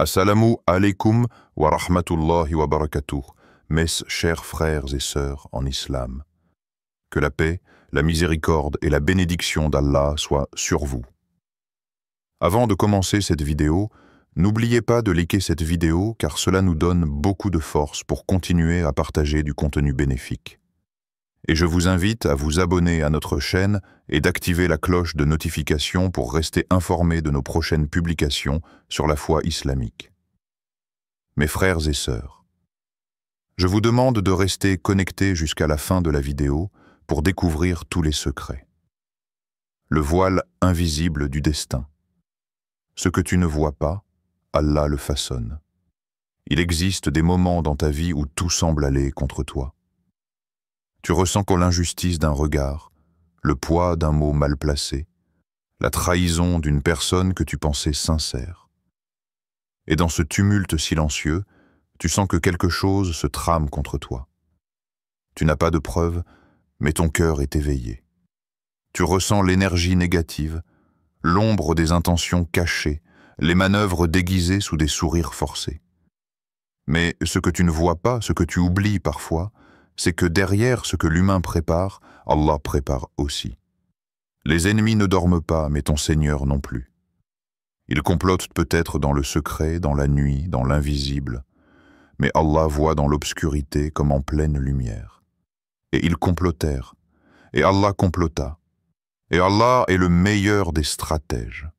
Assalamu alaikum wa rahmatullahi wa barakatuh, mes chers frères et sœurs en islam. Que la paix, la miséricorde et la bénédiction d'Allah soient sur vous. Avant de commencer cette vidéo, n'oubliez pas de liker cette vidéo car cela nous donne beaucoup de force pour continuer à partager du contenu bénéfique. Et je vous invite à vous abonner à notre chaîne et d'activer la cloche de notification pour rester informé de nos prochaines publications sur la foi islamique. Mes frères et sœurs, je vous demande de rester connectés jusqu'à la fin de la vidéo pour découvrir tous les secrets. Le voile invisible du destin. Ce que tu ne vois pas, Allah le façonne. Il existe des moments dans ta vie où tout semble aller contre toi. Tu ressens l'injustice d'un regard, le poids d'un mot mal placé, la trahison d'une personne que tu pensais sincère. Et dans ce tumulte silencieux, tu sens que quelque chose se trame contre toi. Tu n'as pas de preuves, mais ton cœur est éveillé. Tu ressens l'énergie négative, l'ombre des intentions cachées, les manœuvres déguisées sous des sourires forcés. Mais ce que tu ne vois pas, ce que tu oublies parfois, c'est que derrière ce que l'humain prépare, Allah prépare aussi. Les ennemis ne dorment pas, mais ton Seigneur non plus. Ils complotent peut-être dans le secret, dans la nuit, dans l'invisible, mais Allah voit dans l'obscurité comme en pleine lumière. Et ils complotèrent, et Allah complota, et Allah est le meilleur des stratèges.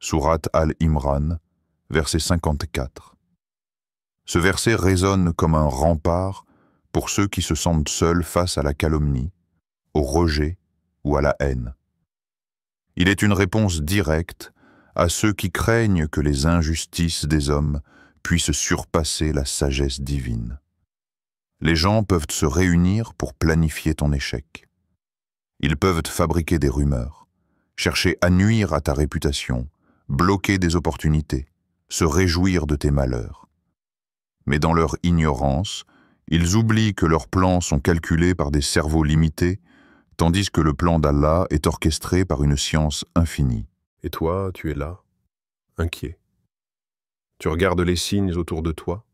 Sourate Al-Imran, verset 54. Ce verset résonne comme un rempart pour ceux qui se sentent seuls face à la calomnie, au rejet ou à la haine. Il est une réponse directe à ceux qui craignent que les injustices des hommes puissent surpasser la sagesse divine. Les gens peuvent se réunir pour planifier ton échec. Ils peuvent fabriquer des rumeurs, chercher à nuire à ta réputation, bloquer des opportunités, se réjouir de tes malheurs. Mais dans leur ignorance, ils oublient que leurs plans sont calculés par des cerveaux limités, tandis que le plan d'Allah est orchestré par une science infinie. Et toi, tu es là, inquiet. Tu regardes les signes autour de toi,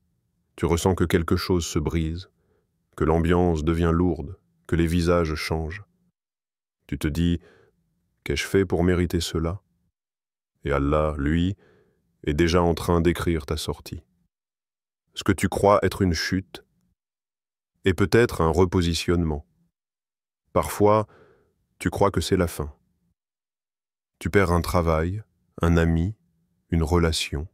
tu ressens que quelque chose se brise, que l'ambiance devient lourde, que les visages changent. Tu te dis, qu'ai-je fait pour mériter cela? Et Allah, lui, est déjà en train d'écrire ta sortie. Ce que tu crois être une chute est peut-être un repositionnement. Parfois, tu crois que c'est la fin. Tu perds un travail, un ami, une relation.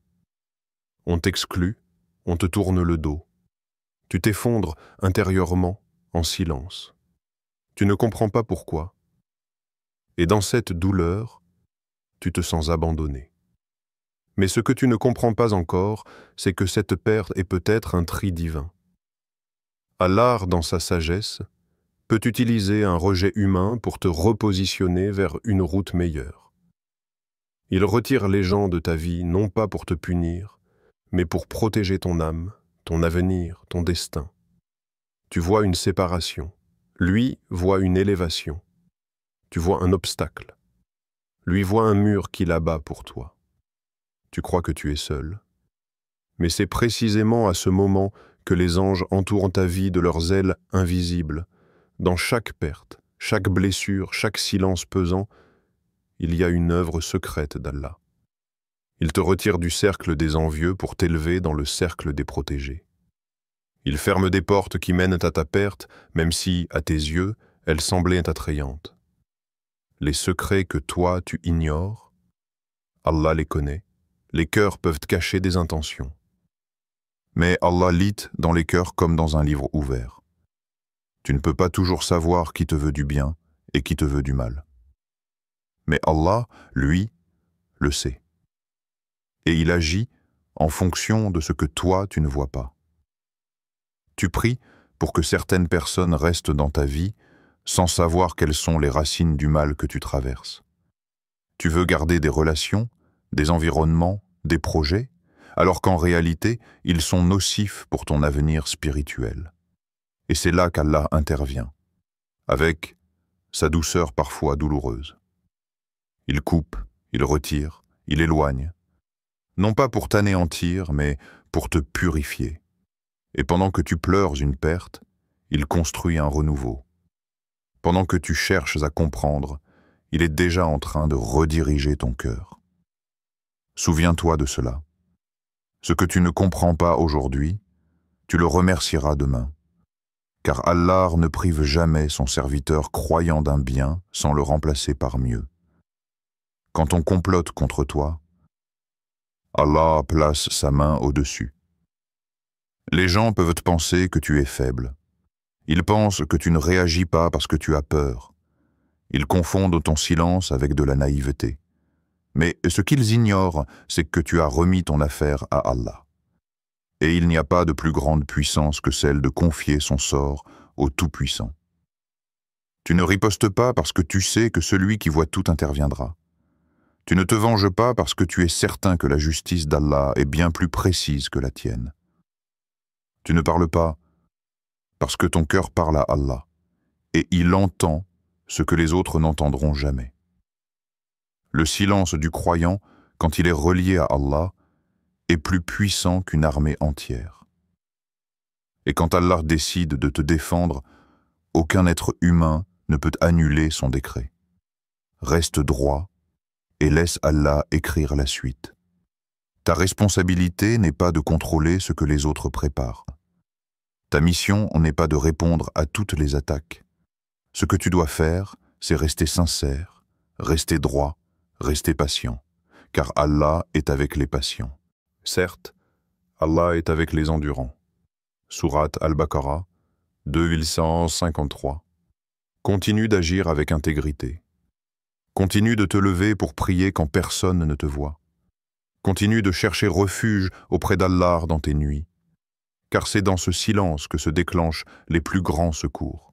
On t'exclut, on te tourne le dos. Tu t'effondres intérieurement, en silence. Tu ne comprends pas pourquoi. Et dans cette douleur, tu te sens abandonné. Mais ce que tu ne comprends pas encore, c'est que cette perte est peut-être un tri divin. Allah, dans sa sagesse, peut utiliser un rejet humain pour te repositionner vers une route meilleure. Il retire les gens de ta vie non pas pour te punir, mais pour protéger ton âme, ton avenir, ton destin. Tu vois une séparation. Lui voit une élévation. Tu vois un obstacle. Lui voit un mur qui l'abat pour toi. Tu crois que tu es seul. Mais c'est précisément à ce moment que les anges entourent ta vie de leurs ailes invisibles. Dans chaque perte, chaque blessure, chaque silence pesant, il y a une œuvre secrète d'Allah. Il te retire du cercle des envieux pour t'élever dans le cercle des protégés. Il ferme des portes qui mènent à ta perte, même si, à tes yeux, elles semblaient attrayantes. Les secrets que toi, tu ignores, Allah les connaît. Les cœurs peuvent cacher des intentions. Mais Allah lit dans les cœurs comme dans un livre ouvert. Tu ne peux pas toujours savoir qui te veut du bien et qui te veut du mal. Mais Allah, lui, le sait. Et il agit en fonction de ce que toi, tu ne vois pas. Tu pries pour que certaines personnes restent dans ta vie sans savoir quelles sont les racines du mal que tu traverses. Tu veux garder des relations, des environnements, des projets, alors qu'en réalité, ils sont nocifs pour ton avenir spirituel. Et c'est là qu'Allah intervient, avec sa douceur parfois douloureuse. Il coupe, il retire, il éloigne. non pas pour t'anéantir, mais pour te purifier. Et pendant que tu pleures une perte, il construit un renouveau. Pendant que tu cherches à comprendre, il est déjà en train de rediriger ton cœur. Souviens-toi de cela. Ce que tu ne comprends pas aujourd'hui, tu le remercieras demain. Car Allah ne prive jamais son serviteur croyant d'un bien sans le remplacer par mieux. Quand on complote contre toi, Allah place sa main au-dessus. Les gens peuvent penser que tu es faible. Ils pensent que tu ne réagis pas parce que tu as peur. Ils confondent ton silence avec de la naïveté. Mais ce qu'ils ignorent, c'est que tu as remis ton affaire à Allah. Et il n'y a pas de plus grande puissance que celle de confier son sort au Tout-Puissant. Tu ne ripostes pas parce que tu sais que celui qui voit tout interviendra. Tu ne te venges pas parce que tu es certain que la justice d'Allah est bien plus précise que la tienne. Tu ne parles pas parce que ton cœur parle à Allah, et il entend ce que les autres n'entendront jamais. Le silence du croyant, quand il est relié à Allah, est plus puissant qu'une armée entière. Et quand Allah décide de te défendre, aucun être humain ne peut annuler son décret. Reste droit et laisse Allah écrire la suite. Ta responsabilité n'est pas de contrôler ce que les autres préparent. Ta mission n'est pas de répondre à toutes les attaques. Ce que tu dois faire, c'est rester sincère, rester droit, rester patient, car Allah est avec les patients. Certes, Allah est avec les endurants. Sourate Al-Baqarah, 2853. Continue d'agir avec intégrité. Continue de te lever pour prier quand personne ne te voit. Continue de chercher refuge auprès d'Allah dans tes nuits, car c'est dans ce silence que se déclenchent les plus grands secours.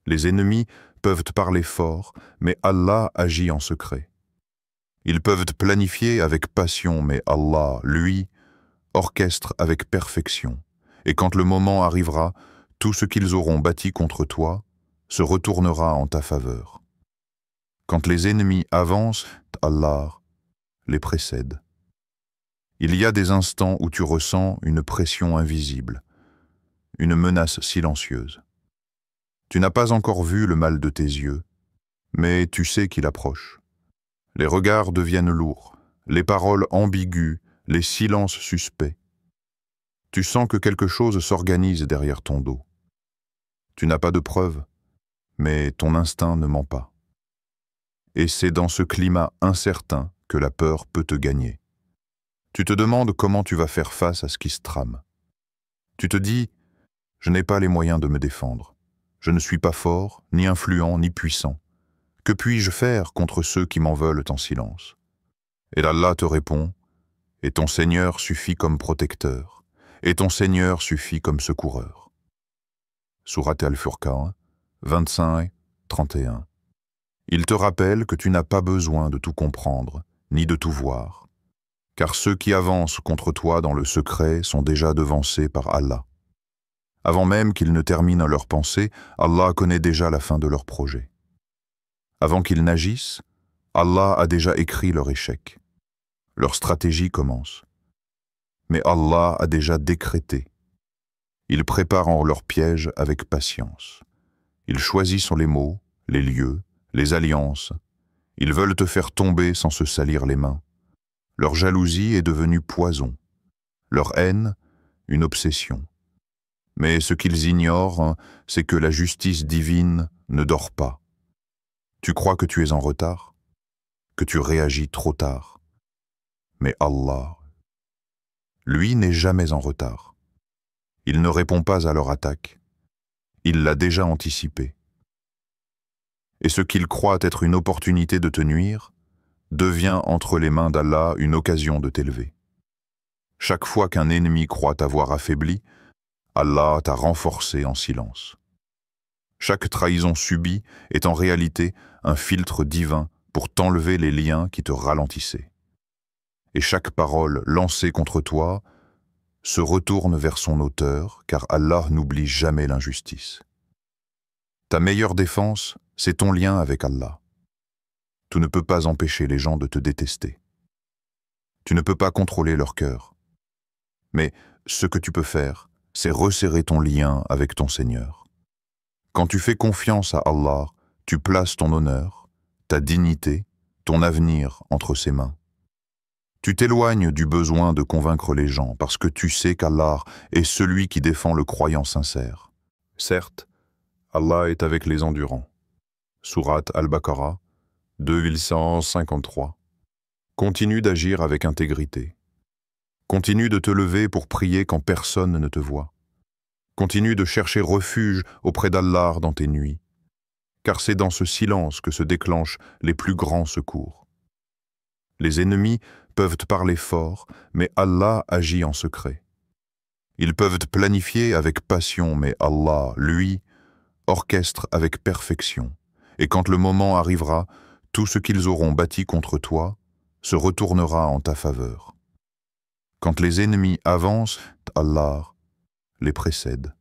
Les ennemis peuvent parler fort, mais Allah agit en secret. Ils peuvent planifier avec passion, mais Allah, lui, orchestre avec perfection. Et quand le moment arrivera, tout ce qu'ils auront bâti contre toi se retournera en ta faveur. Quand les ennemis avancent, Allah les précède. Il y a des instants où tu ressens une pression invisible, une menace silencieuse. Tu n'as pas encore vu le mal de tes yeux, mais tu sais qu'il approche. Les regards deviennent lourds, les paroles ambiguës, les silences suspects. Tu sens que quelque chose s'organise derrière ton dos. Tu n'as pas de preuves, mais ton instinct ne ment pas. Et c'est dans ce climat incertain que la peur peut te gagner. Tu te demandes comment tu vas faire face à ce qui se trame. Tu te dis « Je n'ai pas les moyens de me défendre. Je ne suis pas fort, ni influent, ni puissant. Que puis-je faire contre ceux qui m'en veulent en silence ?» Et Allah te répond « Et ton Seigneur suffit comme protecteur, et ton Seigneur suffit comme secoureur. » Sourate Al-Furqan, 25-31. Il te rappelle que tu n'as pas besoin de tout comprendre, ni de tout voir, car ceux qui avancent contre toi dans le secret sont déjà devancés par Allah. Avant même qu'ils ne terminent leurs pensées, Allah connaît déjà la fin de leur projet. Avant qu'ils n'agissent, Allah a déjà écrit leur échec. Leur stratégie commence. Mais Allah a déjà décrété. Ils préparent leur piège avec patience. Ils choisissent les mots, les lieux, les alliances. Ils veulent te faire tomber sans se salir les mains. Leur jalousie est devenue poison. Leur haine, une obsession. Mais ce qu'ils ignorent, c'est que la justice divine ne dort pas. Tu crois que tu es en retard, que tu réagis trop tard. Mais Allah, lui, n'est jamais en retard. Il ne répond pas à leur attaque. Il l'a déjà anticipé. Et ce qu'ils croient être une opportunité de te nuire devient entre les mains d'Allah une occasion de t'élever. Chaque fois qu'un ennemi croit t'avoir affaibli, Allah t'a renforcé en silence. Chaque trahison subie est en réalité un filtre divin pour t'enlever les liens qui te ralentissaient. Et chaque parole lancée contre toi se retourne vers son auteur, car Allah n'oublie jamais l'injustice. Ta meilleure défense, c'est ton lien avec Allah. Tu ne peux pas empêcher les gens de te détester. Tu ne peux pas contrôler leur cœur. Mais ce que tu peux faire, c'est resserrer ton lien avec ton Seigneur. Quand tu fais confiance à Allah, tu places ton honneur, ta dignité, ton avenir entre ses mains. Tu t'éloignes du besoin de convaincre les gens parce que tu sais qu'Allah est celui qui défend le croyant sincère. Certes, Allah est avec les endurants. Sourate Al-Baqarah, 2153. Continue d'agir avec intégrité. Continue de te lever pour prier quand personne ne te voit. Continue de chercher refuge auprès d'Allah dans tes nuits, car c'est dans ce silence que se déclenchent les plus grands secours. Les ennemis peuvent parler fort, mais Allah agit en secret. Ils peuvent planifier avec passion, mais Allah, lui, orchestre avec perfection. Et quand le moment arrivera, tout ce qu'ils auront bâti contre toi se retournera en ta faveur. Quand les ennemis avancent, Allah les précède.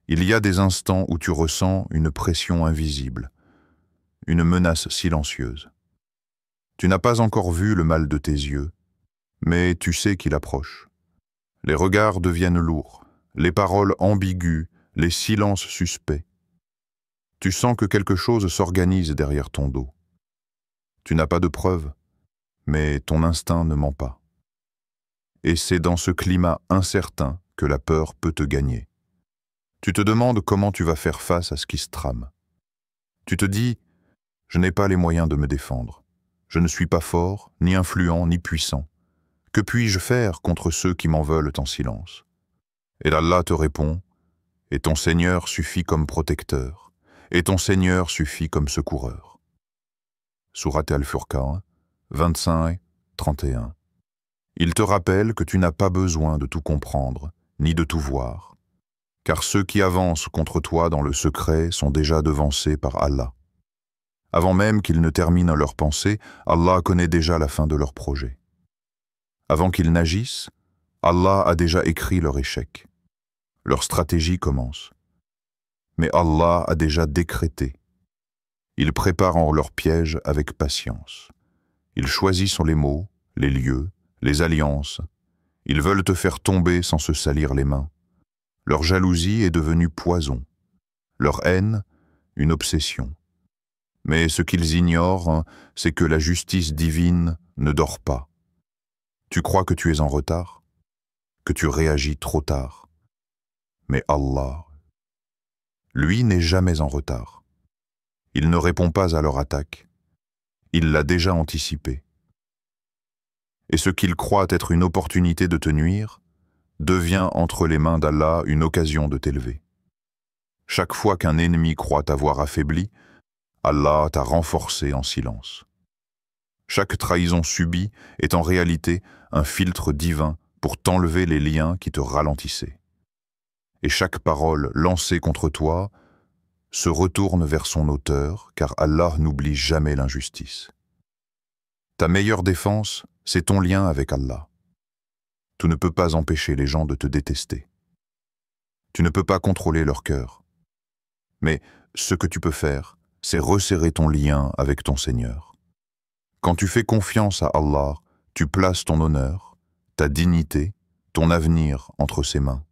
Il y a des instants où tu ressens une pression invisible, une menace silencieuse. Tu n'as pas encore vu le mal de tes yeux, mais tu sais qu'il approche. Les regards deviennent lourds, les paroles ambiguës, les silences suspects. Tu sens que quelque chose s'organise derrière ton dos. Tu n'as pas de preuves, mais ton instinct ne ment pas. Et c'est dans ce climat incertain que la peur peut te gagner. Tu te demandes comment tu vas faire face à ce qui se trame. Tu te dis « Je n'ai pas les moyens de me défendre. Je ne suis pas fort, ni influent, ni puissant. Que puis-je faire contre ceux qui m'en veulent en silence ?» Et Allah te répond « Et ton Seigneur suffit comme protecteur, et ton Seigneur suffit comme secoureur. » Sourate Al-Furqan, 25-31. Il te rappelle que tu n'as pas besoin de tout comprendre, ni de tout voir, car ceux qui avancent contre toi dans le secret sont déjà devancés par Allah. Avant même qu'ils ne terminent leurs pensées, Allah connaît déjà la fin de leur projet. Avant qu'ils n'agissent, Allah a déjà écrit leur échec. Leur stratégie commence. Mais Allah a déjà décrété. Ils préparent leur piège avec patience. Ils choisissent les mots, les lieux, les alliances. Ils veulent te faire tomber sans se salir les mains. Leur jalousie est devenue poison. Leur haine, une obsession. Mais ce qu'ils ignorent, c'est que la justice divine ne dort pas. Tu crois que tu es en retard, que tu réagis trop tard. Mais Allah, lui, n'est jamais en retard. Il ne répond pas à leur attaque. Il l'a déjà anticipé. Et ce qu'il croit être une opportunité de te nuire devient entre les mains d'Allah une occasion de t'élever. Chaque fois qu'un ennemi croit t'avoir affaibli, Allah t'a renforcé en silence. Chaque trahison subie est en réalité un filtre divin pour t'enlever les liens qui te ralentissaient. Et chaque parole lancée contre toi se retourne vers son auteur, car Allah n'oublie jamais l'injustice. Ta meilleure défense, c'est ton lien avec Allah. Tu ne peux pas empêcher les gens de te détester. Tu ne peux pas contrôler leur cœur. Mais ce que tu peux faire, c'est resserrer ton lien avec ton Seigneur. Quand tu fais confiance à Allah, tu places ton honneur, ta dignité, ton avenir entre ses mains.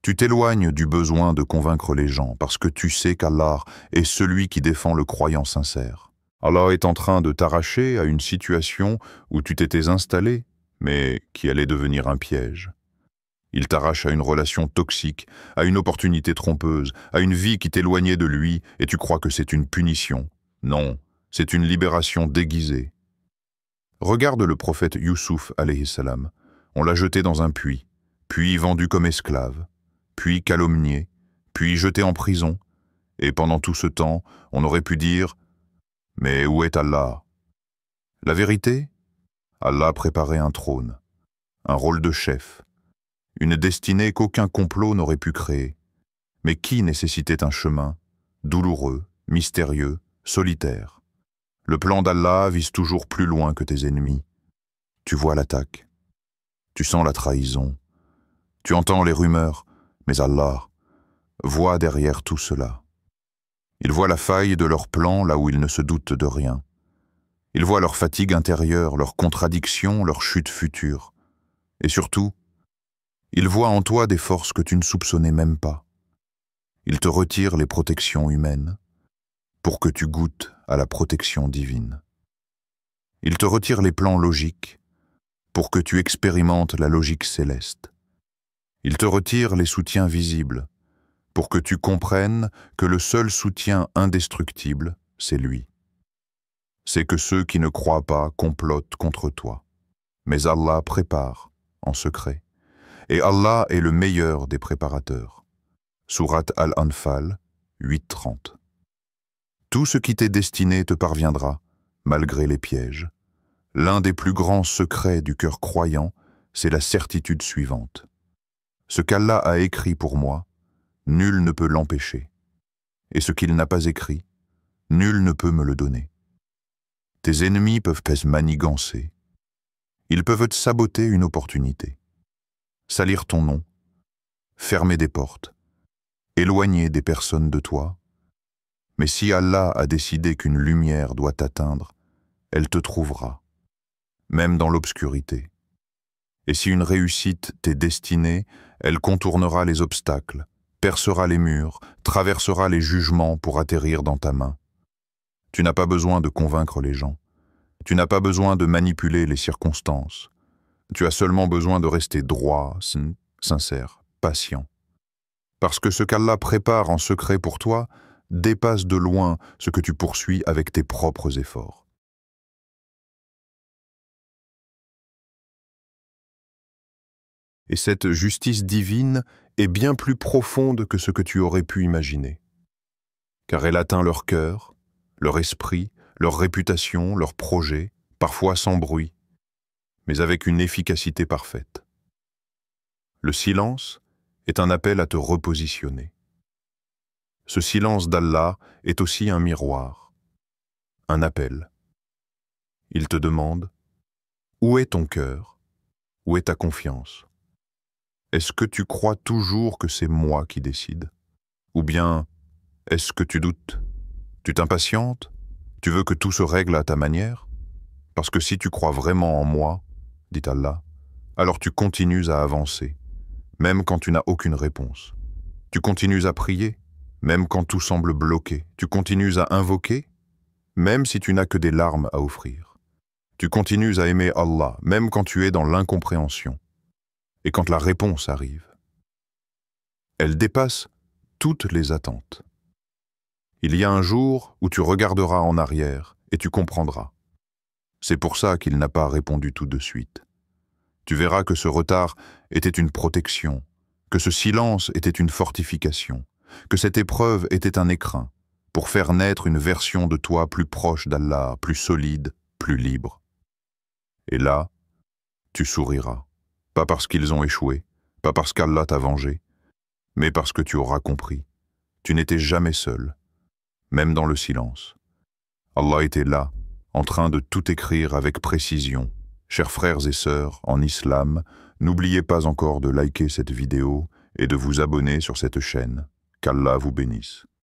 Tu t'éloignes du besoin de convaincre les gens parce que tu sais qu'Allah est celui qui défend le croyant sincère. Allah est en train de t'arracher à une situation où tu t'étais installé, mais qui allait devenir un piège. Il t'arrache à une relation toxique, à une opportunité trompeuse, à une vie qui t'éloignait de lui et tu crois que c'est une punition. Non, c'est une libération déguisée. Regarde le prophète Youssouf alayhi salam. On l'a jeté dans un puits, puis vendu comme esclave, puis calomnié, puis jeté en prison. Et pendant tout ce temps, on aurait pu dire « Mais où est Allah ?» La vérité, Allah préparait un trône, un rôle de chef, une destinée qu'aucun complot n'aurait pu créer, mais qui nécessitait un chemin, douloureux, mystérieux, solitaire. Le plan d'Allah vise toujours plus loin que tes ennemis. Tu vois l'attaque, tu sens la trahison, tu entends les rumeurs, mais Allah voit derrière tout cela. Il voit la faille de leur plan là où il ne se doute de rien. Il voit leur fatigue intérieure, leurs contradictions, leur chute future. Et surtout, il voit en toi des forces que tu ne soupçonnais même pas. Il te retire les protections humaines pour que tu goûtes à la protection divine. Il te retire les plans logiques pour que tu expérimentes la logique céleste. Il te retire les soutiens visibles pour que tu comprennes que le seul soutien indestructible, c'est lui. C'est que ceux qui ne croient pas complotent contre toi. Mais Allah prépare en secret. Et Allah est le meilleur des préparateurs. Sourate Al-Anfal 8:30. Tout ce qui t'est destiné te parviendra, malgré les pièges. L'un des plus grands secrets du cœur croyant, c'est la certitude suivante. Ce qu'Allah a écrit pour moi, nul ne peut l'empêcher. Et ce qu'il n'a pas écrit, nul ne peut me le donner. Tes ennemis peuvent te manigancer. Ils peuvent te saboter une opportunité. Salir ton nom, fermer des portes, éloigner des personnes de toi. Mais si Allah a décidé qu'une lumière doit t'atteindre, elle te trouvera, même dans l'obscurité. Et si une réussite t'est destinée, elle contournera les obstacles, percera les murs, traversera les jugements pour atterrir dans ta main. Tu n'as pas besoin de convaincre les gens. Tu n'as pas besoin de manipuler les circonstances. Tu as seulement besoin de rester droit, sincère, patient. Parce que ce qu'Allah prépare en secret pour toi dépasse de loin ce que tu poursuis avec tes propres efforts. Et cette justice divine est bien plus profonde que ce que tu aurais pu imaginer. Car elle atteint leur cœur, leur esprit, leur réputation, leurs projets, parfois sans bruit, mais avec une efficacité parfaite. Le silence est un appel à te repositionner. Ce silence d'Allah est aussi un miroir, un appel. Il te demande, où est ton cœur? Où est ta confiance? Est-ce que tu crois toujours que c'est moi qui décide? Ou bien, est-ce que tu doutes? Tu t'impatientes? Tu veux que tout se règle à ta manière? Parce que si tu crois vraiment en moi, dit Allah, alors tu continues à avancer, même quand tu n'as aucune réponse. Tu continues à prier, même quand tout semble bloqué. Tu continues à invoquer, même si tu n'as que des larmes à offrir. Tu continues à aimer Allah, même quand tu es dans l'incompréhension. Et quand la réponse arrive, elle dépasse toutes les attentes. Il y a un jour où tu regarderas en arrière et tu comprendras. C'est pour ça qu'il n'a pas répondu tout de suite. Tu verras que ce retard était une protection, que ce silence était une fortification, que cette épreuve était un écrin pour faire naître une version de toi plus proche d'Allah, plus solide, plus libre. Et là, tu souriras. Pas parce qu'ils ont échoué, pas parce qu'Allah t'a vengé, mais parce que tu auras compris. Tu n'étais jamais seul, même dans le silence. Allah était là, en train de tout écrire avec précision. Chers frères et sœurs en islam, n'oubliez pas encore de liker cette vidéo et de vous abonner sur cette chaîne. Qu'Allah vous bénisse.